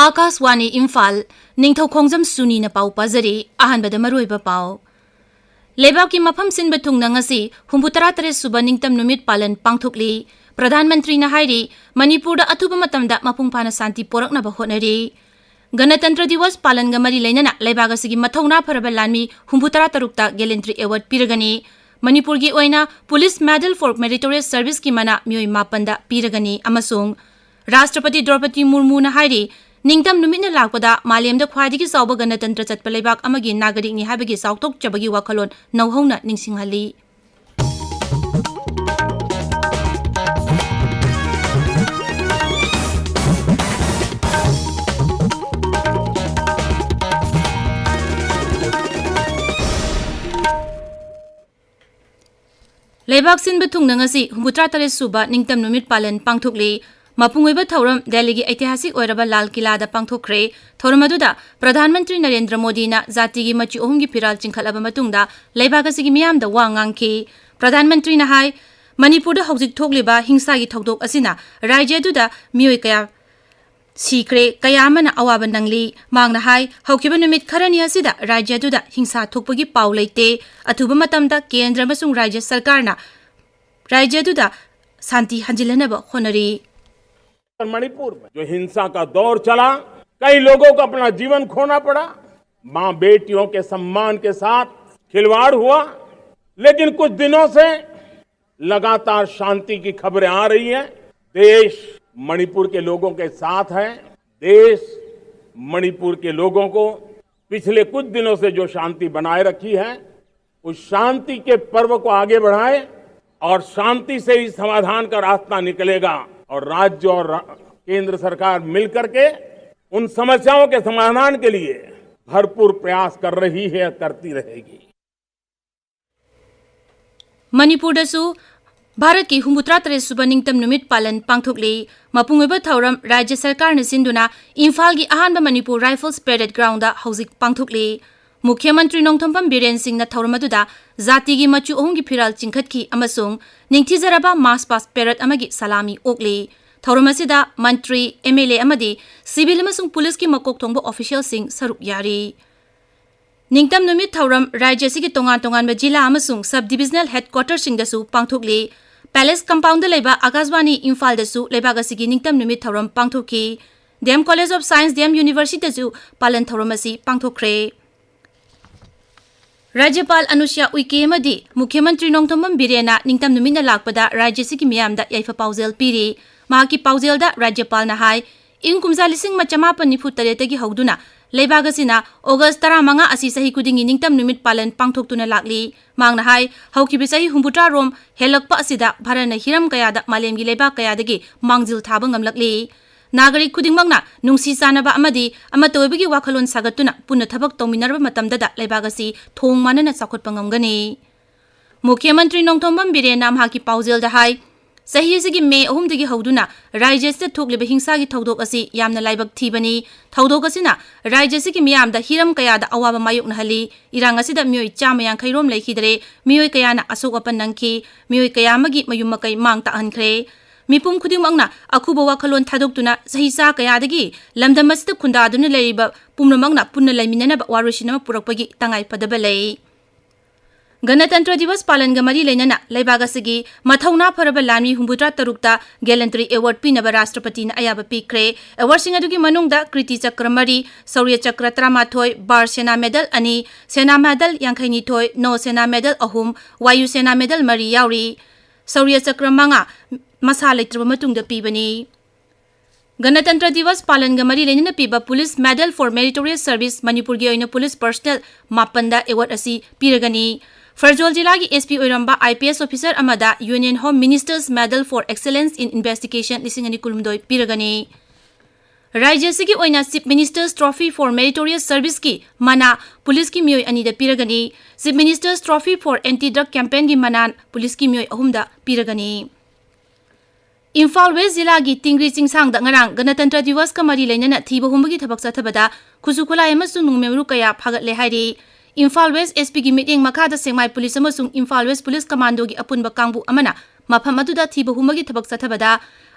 आकाशवाणी इम्फाल निंगथौखोंगजम सुनी न पाउ पाजरी अहानबद मरुइबा पाउ लेबाक की मफम सिनब थुंगना ngasi 63 सुबा निंगतम नुमित पालन पांगथोकली प्रधानमंत्री न हाइरी मणिपुर दा अथुब मतमदा मपुंग फाना शांति पोरकनब होनरी गणतंत्र दिवस पालन ग मरी लेना लेबाक असगी मथौना फरब लानमी 63 ता गैलेंट्री अवार्ड पिरगनी मणिपुर की ओइना police medal for meritorious service की मना मियोय मापंदा पिरगनी अमसोंग राष्ट्रपति द्रौपदी मुर्मू न हाइरी निंगतम नुमित लापदा मालेमदा ख्वाइदगी साउब गणतंत्र चटप लेबाक अमगी नागरिकनी हाबगी साउथोक चबगी वाखलोन नौहौना निंगसिंगहली लेबाक सिनब थुंगना ngasi 63 सुबा निंगतम नुमित पालन पांगथोकली मपुंगोइबा थौरम दिल्ली की ऐतिहासिक ओइरबा लाल किला दा पांगथोखरे थौरम अदुदा प्रधानमंत्री नरेंद्र मोदी ना जाति की मचि ओहुम की फिराल चिंखलबा मतुंगदा लेबाक असigi मियाम दा वा nganki प्रधानमंत्री ना हाय मणिपुर दा हौजिक थोकलिबा हिंसा की थौदोक असिना राज्य अदुदा मियोय कया सीक्रे कयामन अवाब नंगली मांगना हाय हौकिबा नुमित खरनी असिदा राज्य अदुदा हिंसा थोकपगी पाउ लेते अथुबा मतमदा केंद्र मसुंग राज्य सरकार ना राज्य अदुदा शांति हंजिलनब होनरी मणिपुर में जो हिंसा का दौर चला, कई लोगों को अपना जीवन खोना पड़ा, मां बेटियों के सम्मान के साथ खिलवाड़ हुआ, लेकिन कुछ दिनों से लगातार शांति की खबरें आ रही हैं। देश मणिपुर के लोगों के साथ है। देश मणिपुर के लोगों को पिछले कुछ दिनों से जो शांति बनाए रखी है, उस शांति के पर्व को आगे बढ़ाए और शांति से ही समाधान का रास्ता निकलेगा और राज्य और केंद्र सरकार मिलकर के उन समस्याओं के समाधान के लिए भरपूर प्रयास कर रही है, करती रहेगी। मणिपुर दसु भारत की 63 सुबा निंगतम नुमित पालन पांगथोकली मपुंगोइबा थौरम राज्य सरकार ने सिंधुना इम्फाल की अहानबा मणिपुर राइफल्स परेड ग्राउंड दा हौजिक पांगथोकली मुख्यमंत्री नोंगथोंपम बीरेन सिंह न थौरम अदुदा जाति की मचु ओहुम की फिराल चिंखतकी अमसुंग निंगथिजरबा मास पास परेड अमगी सलामी ओकली थौरम असिदा मंत्री एमएलए अमदी सिविल अमसुंग पुलिस की मकोक थोंबा ऑफिशियल सिंह सरुक यारी निंगतम नुमित थौरम राज्य सिगी तोंगान तोंगान जिला अमसुंग सब डिविजनल हेडक्वार्टर सिंगदसु पांगथोकली पैलेस कंपाउंड लेबा आकाशवाणी इम्फाल दसु लेबाक असिगी निंगतम नुमित थौरम पांगथोकी DM college of science DM university दसु पालन थौरम असि पांगथोखरे राज्यपाल अनुसुया उइके मदी मुख्यमंत्री नोंगथोंबम बीरेना निंगतम नुमित लाकपदा राज्य सिगी मियामदा याइफा पाउजेल पीरी माकी पाउजेलदा राज्यपाल ना हाय इंग कुमजा लिसिंग मचमापन निफु तरेतगी हौदुना लेबाक असिना अगस्त 15 असि सही कुदिंगी निंगतम नुमित पालन पांगथोक्तुना लाकली मांगना हाय हौकिबे सही 63 रोम हेलकपा असिदा भारतना हिरम कयादा मालेमगी लेबाक कयादगी मांगजिल थाबा ngamlakli नागरिक खुदिंगमंगना नुंसी चानबा अमदी अमतोयबगी वाखलोन सागतुना पुनः थबक तौमिनरबा मतमददा लेबाक असि थोंग मानना चाखोटपा ngamgani मुख्यमंत्री नोंगथोंबम बीरेना माकी पाउजेलदा हाय सही से मे अहुमदगी हौदुना राज्य से थोकलिबा हिंसा की थौदोक असि यामना लाइबक थीबनी थौदोक असिना राज्य से मियामदा हिरम कयादा अवाबा मायोकनहली इरांग असिदा मियोय चामा यांखैरोम लैखिदरे मियोय कयाना असोक अपन नंखी मियोय कयामगी मयुम मकै मांग ताहनख्रे मिपुम खुदिंगमंगना अखुबा वाखलोन थादोक्तुना सही सा कयादगी लमदम असिदा खुंदादुना लैरिबा पुम्नमंगना पुन्ना लैमिननबा वारुसिनम पुरकपगी तंगाई फदबा लै गणतंत्र दिवस पालन गमरी लेना लेबाक असगी मथौना फरब लामी 63 गैलेंट्री अवार्ड पीनब राष्ट्रपति अयाब पीख्रे अवार्डसिंग अदुगी मनुंगदा कृति चक्र मरी शौर्य चक्र 13 बार सेना मेडल अनि सेना मेडल 52 नौ सेना मेडल अहुम वायु सेना मेडल मरी यावरी शौर्य चक्र मंगा मसा लेत्रब मतुंगदा पीबनी गणतंत्र दिवस पालन गमरी लेना पीबा police medal for meritorious service Manipur की ओइना पुलिस पर्सनल मापंदा अवार्ड असि पीरगनी फरजोल जिला की एसपी ओइरंबा आईपीएस ऑफिसर अमदा union home minister's medal for excellence in investigation लिसिंग कुलुमदोय पीरगनी राज्य से ओइना chief minister's trophy for meritorious service की मना पुलिस की मियोय अनिदा पीरगनी chief minister's trophy for anti drug campaign की मनान पुलिस की मियोय अहुमदा पीरगनी इम्फाल वेस्ट जिला की तिंगरी चिंगसांग नंगारांग गणतंत्र दिवस का मरी लेना थीब हुमगी थबक चथबदा खुसुखुलाई अमसुंग नुंगमेमरु कया फागतले हाइरी इम्फाल वेस्ट एसपी की मीटिंग मखादा सेंगमाई पुलिस अमसुंग इम्फाल वेस्ट पुलिस कमांडो की अपुनबा कांगबु अमना मफम अदुदा थीब हुमगी थबक चथबदा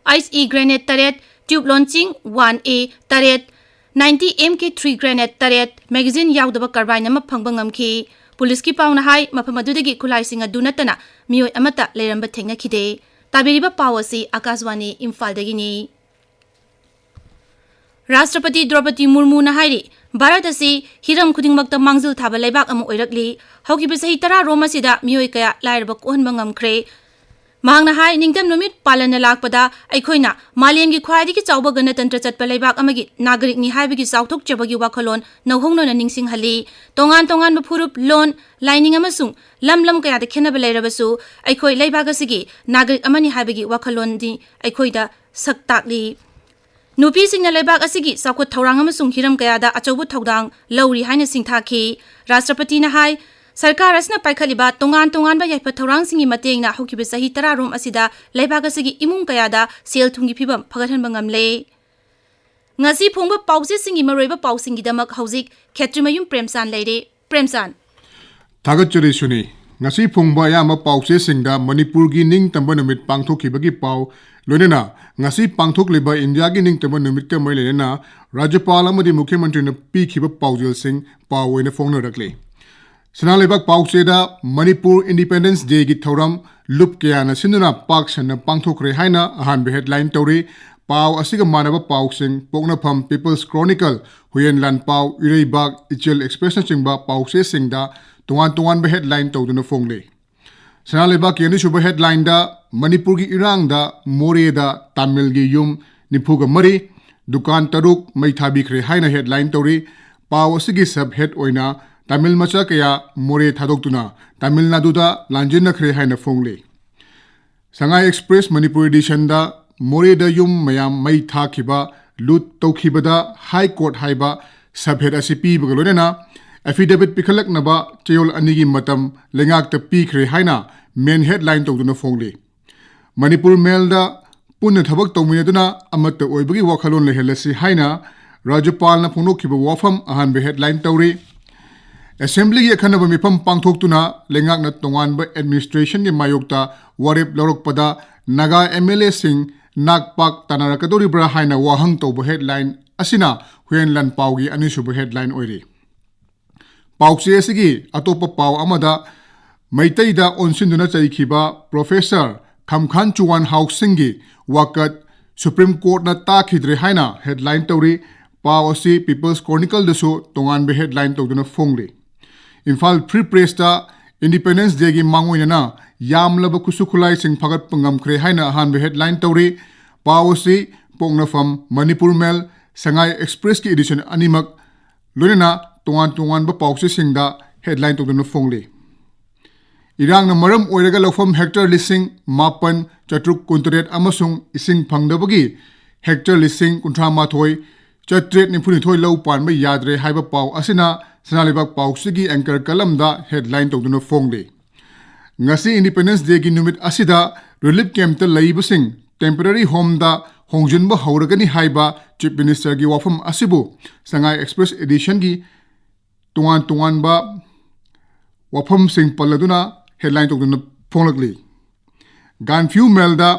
आईस ग्रेनेड तरेट ट्यूब लॉन्चिंग 1A तरेट 90 MK3 grenade taret magazine yaudaba carbine ama phangba ngamki police ki pauna hai mafam adudagi khulai singa dunatana mioi amata leramba thengna khide tabiriba pawasi akaswani Imphal dagini Rashtrapati Draupadi Murmu na hairi Bharat asi hiram khudingmakta mangjil thaba leibak ama oirakli haukiba sahi 10 roma sida mioi kaya lairba kohanba ngamkhre Mahang na hai ningtam numit palan na lakpada aikhoina malem gi khwaidi ki chawba ganatantra chatpa leibak amagi nagarik ni haibi gi chawthok chabagi wakhalon nauhongno na ningsing hali tongan tongan furup lon lining amasung lam kaya da khenaba leirabasu aikhoi leibak asigi nagarik amani haibi gi wakhalon di aikhoida saktakli Nupi sing na leibak asigi sakut thaurang amasung hiram kaya da achawbu thaudang lauri haina singthakhi Rashtrapati na hai Sarkar asna paikhaliba tongan ba yaipa thaurang singi matengna hokibe sahi 10 rom asida leibak asigi imung kaya da sel thungi phibam phagathan bangamle ngasi phongba pause singi maroiba pausingi damak haujik khetrimayum Premchand leire Premchand Thagachari Suni ngasi phongba yama pause singda Manipur gi ningtamba numit pangthokibagi pau loinena ngasi pangthokliba India gi ningtamba numit ka mailena Rajyapal amadi Mukhyamantri na pikhiba paujil sing pawoina phongna rakle Sanalebak pauseda Manipur Independence Day gi thoram lup kya na sinuna pak sana pangthokre haina ahan be headline tori paw asiga manaba pausing pokna pham People's Chronicle huyen lan paw ireibak ichel express na chingba pause singda tungan be headline tawduna fongle Sanalebak yani shuba headline da Manipur gi irang da more da Tamil gi yum nipuga mari dukan taruk maithabi khre haina headline tori paw asigi sub head oina Tamil macha kaya more thadok tuna Tamil Nadu da lanjin na khre haina fongle Sangai Express Manipur edition da more da yum mayam mai tha khiba lut tawkhiba da High Court haiba subhead asipi bagalona affidavit pikhalak naba chayol anigi matam lengak ta pi khre haina main headline tawduna fongle Manipur Mail da punna thabak tawminaduna amatta oibagi wakhalon lehelasi haina Rajyapal na phonokhiba wafam ahan be headline tawri Assembly ye khanaba mifam pangthoktuna lengak na tongan ba administration ni mayokta warip lorok pada naga MLA sing nakpak tanarakadori bra haina wahang to headline asina huyen lan pawgi anisuba headline oiri pawche asigi atopa paw amada maitai da onsinduna chaikhiba professor Khamkhan Chuan housing gi wakat Supreme Court na ta khidre haina headline tawri paw asi People's Chronicle dasu tongan be headline tawduna fongli Imphal Free Press ta Independence Day gi mangoina na yamlaba kusukhulai sing phagat pangam khre haina han be headline tawri pawasi pongna fam Manipur Mail Sangai Express ki edition animak lonena tongan ba pawse singda headline tawduna fongli Irang na maram oiraga lofam hectare listing mapan chatruk kuntret amasung ising phangdabagi hectare listing kunthra mathoi chatret ni phuni thoi low pan ba yadre haiba paw asina Sanalibak pausigi anchor kalam da headline tawduna fongle ngasi Independence Day gi numit asida relief camp ta laibasing temporary home da hongjunba hauragani haiba chief minister gi wafam asibu Sangai Express edition gi tungan ba wafam sing paladuna headline tawduna fonglagli Ganfew Mail da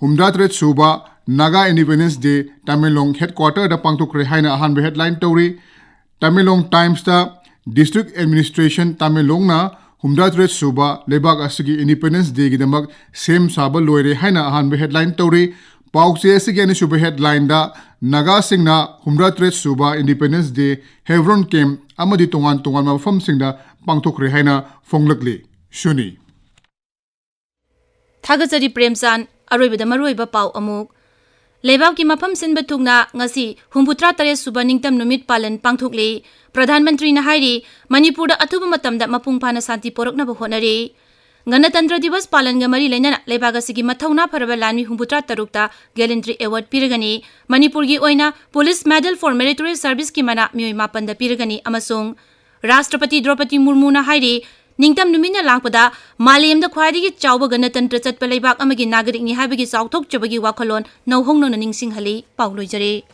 humdatret suba Naga Independence Day Tamilong headquarter da pangthokre haina ahan be headline tawri Tamilong Times da District Administration Tamilong na humdatret suba lebak asigi Independence Day gi damak same saba loire haina ahan be headline tawri pawche asigi ani suba headline da Naga singna humdatret suba Independence Day Hebron Camp amadi tongan mafam singda pangthokre haina fonglakli Suni Thagachari Premchand aroibada maroiba paw amuk Lebak ki mafam sin batukna ngasi humbutra tare suba ningtam numit palan pangthokle Pradhan Mantri na hairi Manipur da athuba matamda mapung phana santi porokna ba honare Ganatantra Divas palan ga mari lena lebak asigi mathawna pharaba lanmi humbutra tarukta gallantry award piragani Manipur gi oina Police Medal for Meritorious Service ki mana mioi mapanda piragani amasung Rashtrapati Draupadi Murmu na hairi Ningtam numina lakpada malem da khwaidigi chawba ganatantra chatpa leibak amagi nagarik ni haibagi chawthok chabagi wakhalon nauhongno na ningsing hali pawloi jare